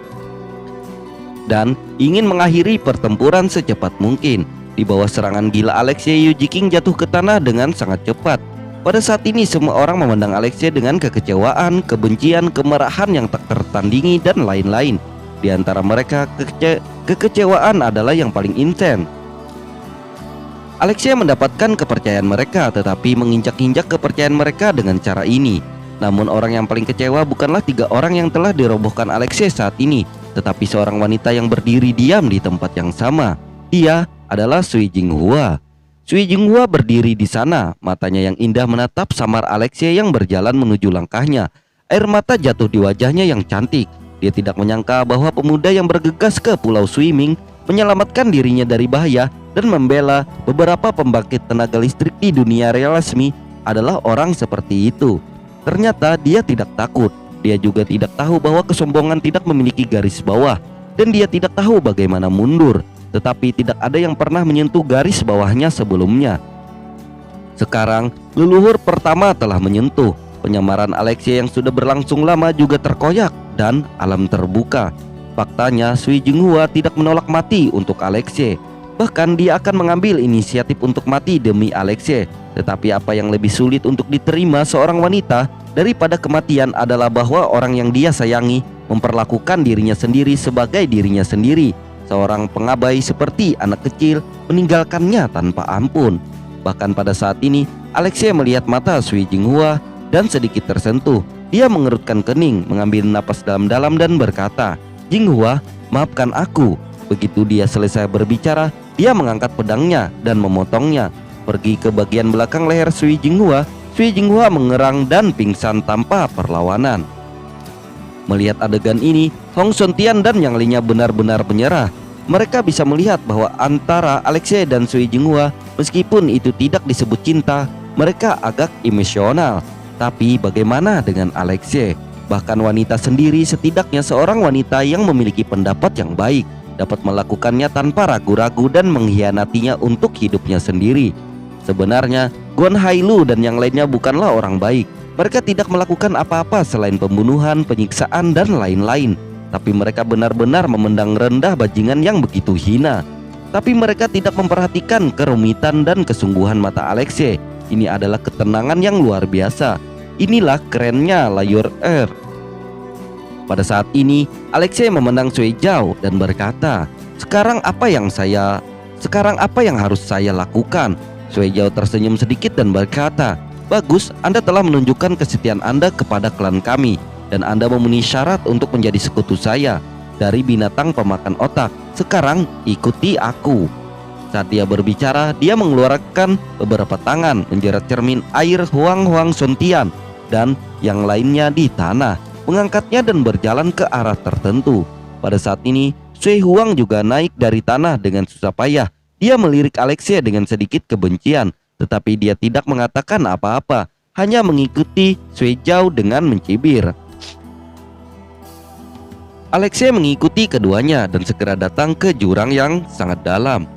dan ingin mengakhiri pertempuran secepat mungkin. Di bawah serangan gila Alexei, Yu Jiking jatuh ke tanah dengan sangat cepat. Pada saat ini semua orang memandang Alexei dengan kekecewaan, kebencian, kemarahan yang tak tertandingi dan lain-lain. Di antara mereka, kekecewaan adalah yang paling intens. Alexei mendapatkan kepercayaan mereka, tetapi menginjak-injak kepercayaan mereka dengan cara ini. Namun orang yang paling kecewa bukanlah 3 orang yang telah dirobohkan Alexei saat ini, tetapi seorang wanita yang berdiri diam di tempat yang sama. Dia adalah Sui Jinghua. Sui Jinghua berdiri di sana, matanya yang indah menatap samar Alexei yang berjalan menuju langkahnya. Air mata jatuh di wajahnya yang cantik. Dia tidak menyangka bahwa pemuda yang bergegas ke Pulau Swimming menyelamatkan dirinya dari bahaya dan membela beberapa pembangkit tenaga listrik di dunia resmi adalah orang seperti itu. Ternyata dia tidak takut. Dia juga tidak tahu bahwa kesombongan tidak memiliki garis bawah, dan dia tidak tahu bagaimana mundur. Tetapi tidak ada yang pernah menyentuh garis bawahnya sebelumnya. Sekarang leluhur pertama telah menyentuh. Penyamaran Alexei yang sudah berlangsung lama juga terkoyak dan alam terbuka. Faktanya Sui Jinghua tidak menolak mati untuk Alexei. Bahkan dia akan mengambil inisiatif untuk mati demi Alexei. Tetapi apa yang lebih sulit untuk diterima seorang wanita daripada kematian adalah bahwa orang yang dia sayangi memperlakukan dirinya sendiri sebagai dirinya sendiri. Seorang pengabai seperti anak kecil meninggalkannya tanpa ampun. Bahkan pada saat ini Alexei melihat mata Sui Jinghua dan sedikit tersentuh. Dia mengerutkan kening, mengambil napas dalam-dalam dan berkata, "Jinghua, maafkan aku." Begitu dia selesai berbicara, dia mengangkat pedangnya dan memotongnya. Pergi ke bagian belakang leher Sui Jinghua. Sui Jinghua mengerang dan pingsan tanpa perlawanan. Melihat adegan ini, Hong Sontian dan yang lainnya benar-benar menyerah. Mereka bisa melihat bahwa antara Alexei dan Sui Jinghua, meskipun itu tidak disebut cinta, mereka agak emosional. Tapi bagaimana dengan Alexei? Bahkan wanita sendiri, setidaknya seorang wanita yang memiliki pendapat yang baik, dapat melakukannya tanpa ragu-ragu dan mengkhianatinya untuk hidupnya sendiri. Sebenarnya Guan Hailu dan yang lainnya bukanlah orang baik. Mereka tidak melakukan apa-apa selain pembunuhan, penyiksaan, dan lain-lain. Tapi mereka benar-benar memandang rendah bajingan yang begitu hina. Tapi mereka tidak memperhatikan kerumitan dan kesungguhan mata Alexei. Ini adalah ketenangan yang luar biasa. Inilah kerennya Layur Air. Pada saat ini Alexei memandang Sui Zhao dan berkata, Sekarang apa yang harus saya lakukan?" Sui Zhao tersenyum sedikit dan berkata, "Bagus, Anda telah menunjukkan kesetiaan Anda kepada klan kami, dan Anda memenuhi syarat untuk menjadi sekutu saya dari binatang pemakan otak. Sekarang ikuti aku." Saat dia berbicara, dia mengeluarkan beberapa tangan menjerat cermin air Huang Huang Sontian dan yang lainnya di tanah, mengangkatnya dan berjalan ke arah tertentu. Pada saat ini, Sui Huang juga naik dari tanah dengan susah payah. Dia melirik Alexei dengan sedikit kebencian, tetapi dia tidak mengatakan apa-apa, hanya mengikuti Sui Zhao dengan mencibir. Alexei mengikuti keduanya dan segera datang ke jurang yang sangat dalam.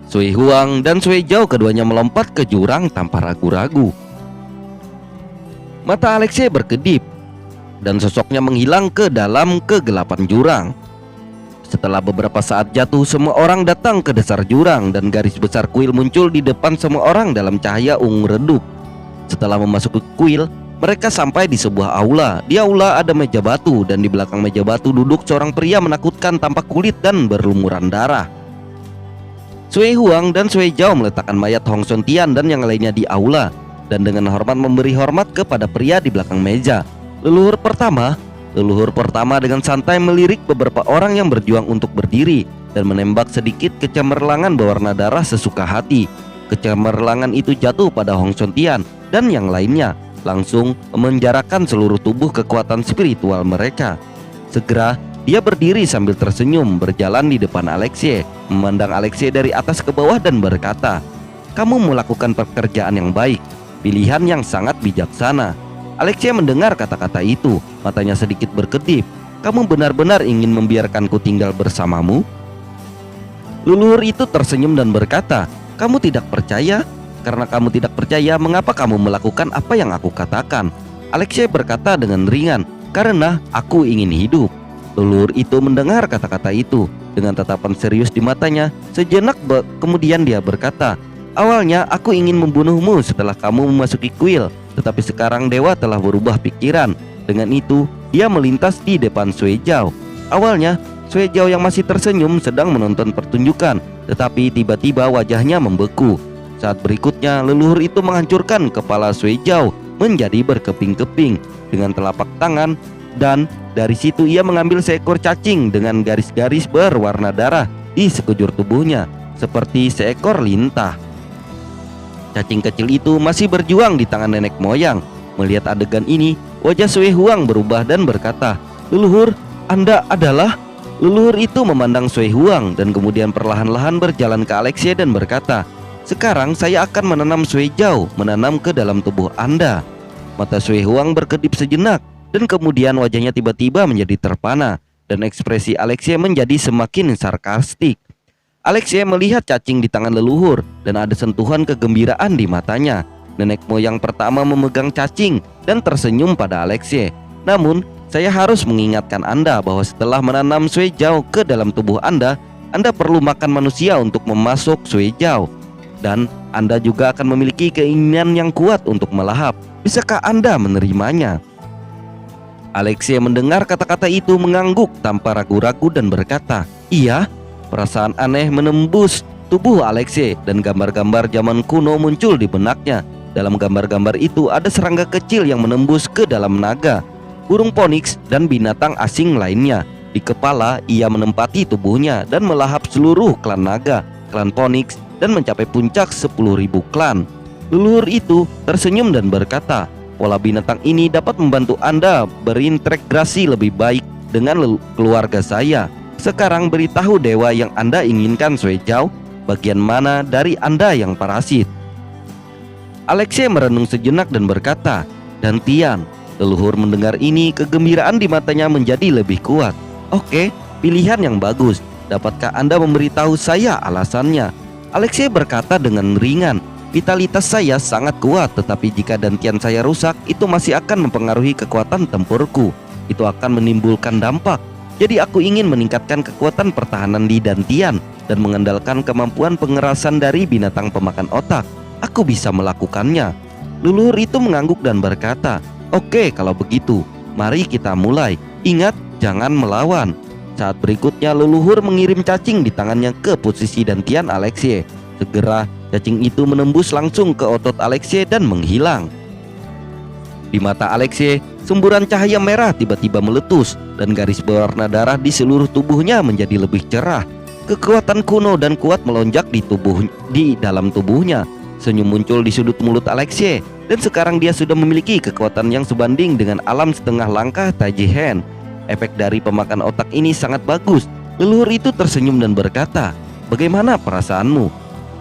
Sui Huang dan Sui Zhao keduanya melompat ke jurang tanpa ragu-ragu. Mata Alexei berkedip dan sosoknya menghilang ke dalam kegelapan jurang. Setelah beberapa saat jatuh, semua orang datang ke dasar jurang dan garis besar kuil muncul di depan semua orang dalam cahaya ungu redup. Setelah memasuki kuil, mereka sampai di sebuah aula. Di aula ada meja batu dan di belakang meja batu duduk seorang pria menakutkan tanpa kulit dan berlumuran darah. Sui Huang dan Sui Zhao meletakkan mayat Hong Sontian dan yang lainnya di aula dan dengan hormat memberi hormat kepada pria di belakang meja. Leluhur pertama dengan santai melirik beberapa orang yang berjuang untuk berdiri dan menembak sedikit kecemerlangan berwarna darah sesuka hati. Kecemerlangan itu jatuh pada Hong Sontian dan yang lainnya, langsung memenjarakan seluruh tubuh kekuatan spiritual mereka. Segera dia berdiri sambil tersenyum berjalan di depan Alexei, memandang Alexei dari atas ke bawah dan berkata, "Kamu melakukan pekerjaan yang baik, pilihan yang sangat bijaksana." Alexei mendengar kata-kata itu, matanya sedikit berkedip. "Kamu benar-benar ingin membiarkanku tinggal bersamamu?" Leluhur itu tersenyum dan berkata, "Kamu tidak percaya? Karena kamu tidak percaya, mengapa kamu melakukan apa yang aku katakan?" Alexei berkata dengan ringan, "Karena aku ingin hidup." Leluhur itu mendengar kata-kata itu dengan tatapan serius di matanya. Sejenak kemudian dia berkata, "Awalnya aku ingin membunuhmu setelah kamu memasuki kuil, tetapi sekarang dewa telah berubah pikiran." Dengan itu, dia melintas di depan Sui Zhao. Awalnya, Sui Zhao yang masih tersenyum sedang menonton pertunjukan, tetapi tiba-tiba wajahnya membeku. Saat berikutnya, leluhur itu menghancurkan kepala Sui Zhao menjadi berkeping-keping dengan telapak tangan, dan dari situ ia mengambil seekor cacing dengan garis-garis berwarna darah di sekujur tubuhnya, seperti seekor lintah. Cacing kecil itu masih berjuang di tangan nenek moyang. Melihat adegan ini, wajah Sui Huang berubah dan berkata, "Leluhur, Anda adalah..." Leluhur itu memandang Sui Huang dan kemudian perlahan-lahan berjalan ke Alexei dan berkata, "Sekarang saya akan menanam Sui Zhao, menanam ke dalam tubuh Anda." Mata Sui Huang berkedip sejenak dan kemudian wajahnya tiba-tiba menjadi terpana dan ekspresi Alexei menjadi semakin sarkastik. Alexei melihat cacing di tangan leluhur dan ada sentuhan kegembiraan di matanya. Nenek moyang pertama memegang cacing dan tersenyum pada Alexei. "Namun, saya harus mengingatkan Anda bahwa setelah menanam Sui Zhao ke dalam tubuh Anda perlu makan manusia untuk memasuk Sui Zhao. Dan Anda juga akan memiliki keinginan yang kuat untuk melahap. Bisakah Anda menerimanya?" Alexei mendengar kata-kata itu mengangguk tanpa ragu-ragu dan berkata, "Iya." Perasaan aneh menembus tubuh Alexei dan gambar-gambar zaman kuno muncul di benaknya. Dalam gambar-gambar itu ada serangga kecil yang menembus ke dalam naga, burung phoenix dan binatang asing lainnya. Di kepala ia menempati tubuhnya dan melahap seluruh klan naga, klan phoenix, dan mencapai puncak 10.000 klan. Leluhur itu tersenyum dan berkata, "Pola binatang ini dapat membantu Anda berintegrasi lebih baik dengan keluarga saya. Sekarang beritahu dewa yang Anda inginkan, Sui Zhao, bagian mana dari Anda yang parasit?" Alexei merenung sejenak dan berkata, "Dantian." Leluhur mendengar ini, kegembiraan di matanya menjadi lebih kuat. "Oke, pilihan yang bagus. Dapatkah Anda memberitahu saya alasannya?" Alexei berkata dengan ringan, "Vitalitas saya sangat kuat, tetapi jika dantian saya rusak, itu masih akan mempengaruhi kekuatan tempurku. Itu akan menimbulkan dampak. Jadi aku ingin meningkatkan kekuatan pertahanan di dantian dan mengandalkan kemampuan pengerasan dari binatang pemakan otak. Aku bisa melakukannya." Leluhur itu mengangguk dan berkata, "Oke, kalau begitu, mari kita mulai. Ingat, jangan melawan." Saat berikutnya, leluhur mengirim cacing di tangannya ke posisi dantian Alexei. Segera cacing itu menembus langsung ke otot Alexei dan menghilang. Di mata Alexei, semburan cahaya merah tiba-tiba meletus dan garis berwarna darah di seluruh tubuhnya menjadi lebih cerah. Kekuatan kuno dan kuat melonjak di dalam tubuhnya. Senyum muncul di sudut mulut Alexei, dan sekarang dia sudah memiliki kekuatan yang sebanding dengan alam setengah langkah Tajihen. Efek dari pemakan otak ini sangat bagus. Leluhur itu tersenyum dan berkata, "Bagaimana perasaanmu?"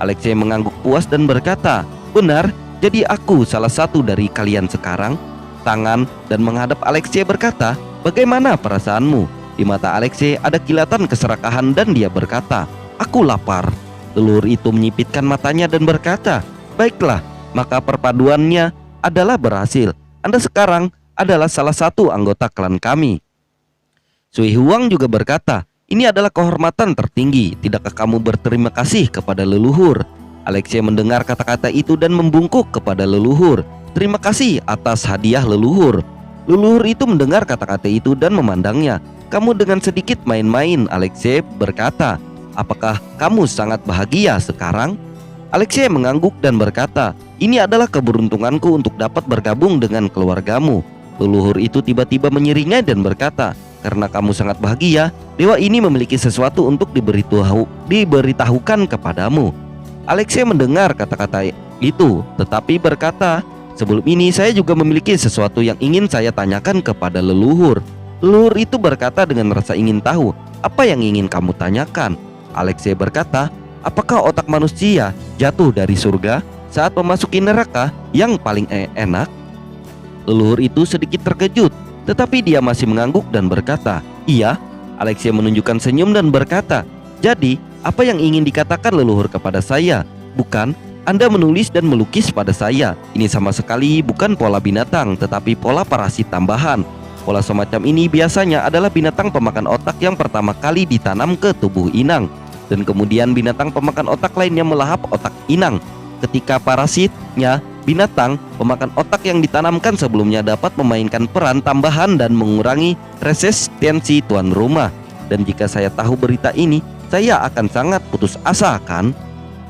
Alexei mengangguk puas dan berkata, "Benar, jadi aku salah satu dari kalian sekarang." Tangan dan menghadap Alexei berkata, "Bagaimana perasaanmu?" Di mata Alexei ada kilatan keserakahan dan dia berkata, "Aku lapar." Leluhur itu menyipitkan matanya dan berkata, "Baiklah, maka perpaduannya adalah berhasil. Anda sekarang adalah salah satu anggota klan kami." Sui Huang juga berkata, "Ini adalah kehormatan tertinggi. Tidakkah kamu berterima kasih kepada leluhur?" Alexei mendengar kata-kata itu dan membungkuk kepada leluhur. "Terima kasih atas hadiah leluhur." Leluhur itu mendengar kata-kata itu dan memandangnya. "Kamu dengan sedikit main-main," Alexei berkata. "Apakah kamu sangat bahagia sekarang?" Alexei mengangguk dan berkata, "Ini adalah keberuntunganku untuk dapat bergabung dengan keluargamu." Leluhur itu tiba-tiba menyeringai dan berkata, "Karena kamu sangat bahagia, dewa ini memiliki sesuatu untuk diberitahukan kepadamu." Alexei mendengar kata-kata itu, tetapi berkata, "Sebelum ini saya juga memiliki sesuatu yang ingin saya tanyakan kepada leluhur." Leluhur itu berkata dengan rasa ingin tahu, "Apa yang ingin kamu tanyakan?" Alexei berkata, "Apakah otak manusia jatuh dari surga saat memasuki neraka yang paling enak?" Leluhur itu sedikit terkejut, tetapi dia masih mengangguk dan berkata, "Iya." Alexei menunjukkan senyum dan berkata, "Jadi, apa yang ingin dikatakan leluhur kepada saya? Bukan, Anda menulis dan melukis pada saya. Ini sama sekali bukan pola binatang, tetapi pola parasit tambahan. Pola semacam ini biasanya adalah binatang pemakan otak yang pertama kali ditanam ke tubuh inang, dan kemudian binatang pemakan otak lainnya melahap otak inang. Ketika parasitnya, binatang pemakan otak yang ditanamkan sebelumnya dapat memainkan peran tambahan dan mengurangi resistensi tuan rumah. Dan jika saya tahu berita ini, saya akan sangat putus asa, kan?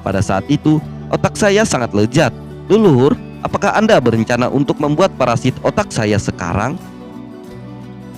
Pada saat itu, otak saya sangat lezat. Leluhur, apakah Anda berencana untuk membuat parasit otak saya sekarang?"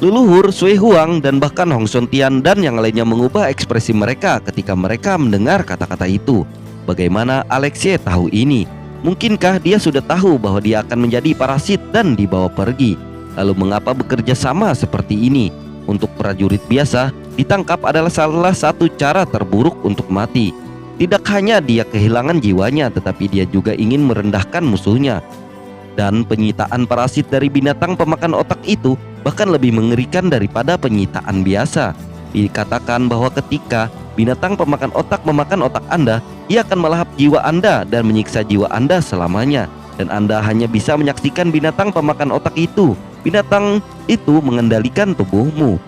Leluhur, Sui Huang, dan bahkan Hong Tian dan yang lainnya mengubah ekspresi mereka ketika mereka mendengar kata-kata itu. Bagaimana Alexei tahu ini? Mungkinkah dia sudah tahu bahwa dia akan menjadi parasit dan dibawa pergi? Lalu mengapa bekerja sama seperti ini? Untuk prajurit biasa, ditangkap adalah salah satu cara terburuk untuk mati. Tidak hanya dia kehilangan jiwanya, tetapi dia juga ingin merendahkan musuhnya. Dan penyitaan parasit dari binatang pemakan otak itu bahkan lebih mengerikan daripada penyitaan biasa. Dikatakan bahwa ketika binatang pemakan otak memakan otak Anda, ia akan melahap jiwa Anda dan menyiksa jiwa Anda selamanya. Dan Anda hanya bisa menyaksikan binatang pemakan otak itu. Binatang itu mengendalikan tubuhmu.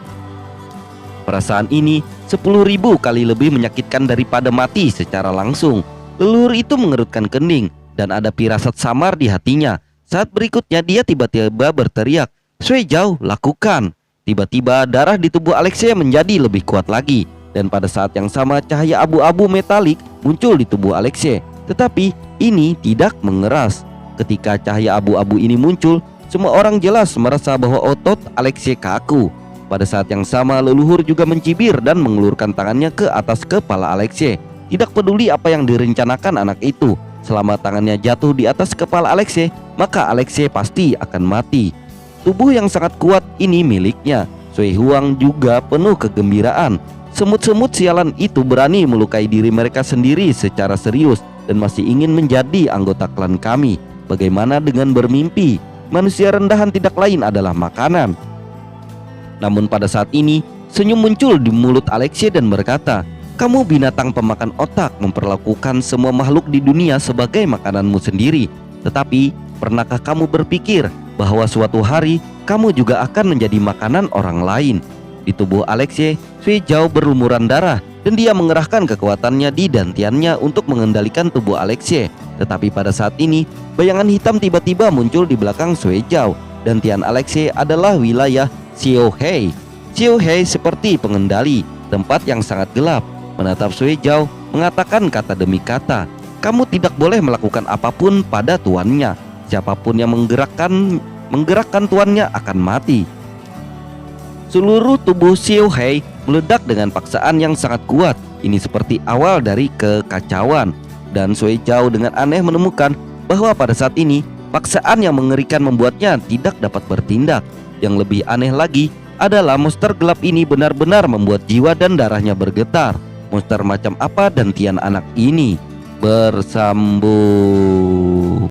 Perasaan ini 10.000 kali lebih menyakitkan daripada mati secara langsung. Leluhur itu mengerutkan kening dan ada firasat samar di hatinya. Saat berikutnya dia tiba-tiba berteriak, "Sui Zhao, lakukan!" Tiba-tiba darah di tubuh Alexei menjadi lebih kuat lagi. Dan pada saat yang sama cahaya abu-abu metalik muncul di tubuh Alexei. Tetapi ini tidak mengeras. Ketika cahaya abu-abu ini muncul, semua orang jelas merasa bahwa otot Alexei kaku. Pada saat yang sama leluhur juga mencibir dan mengulurkan tangannya ke atas kepala Alexei. Tidak peduli apa yang direncanakan anak itu, selama tangannya jatuh di atas kepala Alexei, maka Alexei pasti akan mati. Tubuh yang sangat kuat ini miliknya. Sui Huang juga penuh kegembiraan. Semut-semut sialan itu berani melukai diri mereka sendiri secara serius dan masih ingin menjadi anggota klan kami. Bagaimana dengan bermimpi? Manusia rendahan tidak lain adalah makanan. Namun pada saat ini, senyum muncul di mulut Alexei dan berkata, "Kamu binatang pemakan otak memperlakukan semua makhluk di dunia sebagai makananmu sendiri. Tetapi, pernahkah kamu berpikir bahwa suatu hari kamu juga akan menjadi makanan orang lain?" Di tubuh Alexei, Sui Zhao berlumuran darah dan dia mengerahkan kekuatannya di dantiannya untuk mengendalikan tubuh Alexei. Tetapi pada saat ini, bayangan hitam tiba-tiba muncul di belakang Sui Zhao. Dantian Alexei adalah wilayah Xiao Hei. Xiao Hei seperti pengendali, tempat yang sangat gelap. Menatap Sui Zhao, mengatakan kata demi kata, "Kamu tidak boleh melakukan apapun pada tuannya. Siapapun yang menggerakkan tuannya akan mati." Seluruh tubuh Xiao Hei meledak dengan paksaan yang sangat kuat. Ini seperti awal dari kekacauan. Dan Sui Zhao dengan aneh menemukan bahwa pada saat ini paksaan yang mengerikan membuatnya tidak dapat bertindak. Yang lebih aneh lagi adalah monster gelap ini benar-benar membuat jiwa dan darahnya bergetar. Monster macam apa dan Tian anak ini? Bersambung.